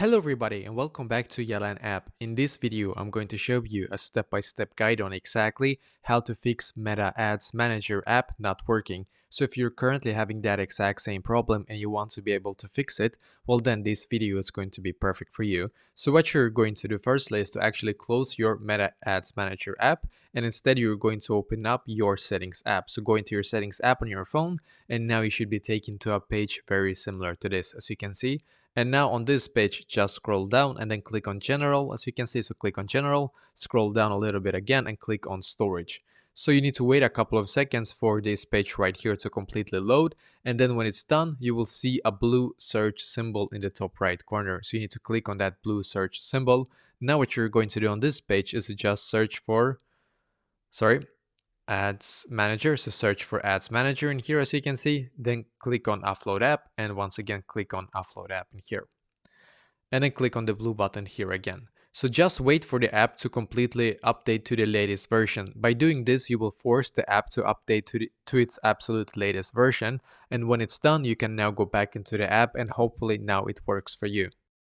Hello everybody and welcome back to Yalan app. In this video, I'm going to show you a step-by-step guide on exactly how to fix Meta Ads Manager app not working. So if you're currently having that exact same problem and you want to be able to fix it, well then this video is going to be perfect for you. So what you're going to do firstly is to actually close your Meta Ads Manager app, and instead you're going to open up your settings app. So go into your settings app on your phone, and now you should be taken to a page very similar to this, as you can see. And now on this page, just scroll down and then click on general, as you can see. So click on general, scroll down a little bit again and click on storage. So you need to wait a couple of seconds for this page right here to completely load. And then when it's done, you will see a blue search symbol in the top right corner. So you need to click on that blue search symbol. Now what you're going to do on this page is to just search for, Ads Manager. So search for Ads Manager in here, as you can see, then click on Offload App, and once again click on Offload App in here. And then click on the blue button here again. So just wait for the app to completely update to the latest version. By doing this, you will force the app to update to its absolute latest version. And when it's done, you can now go back into the app and hopefully now it works for you.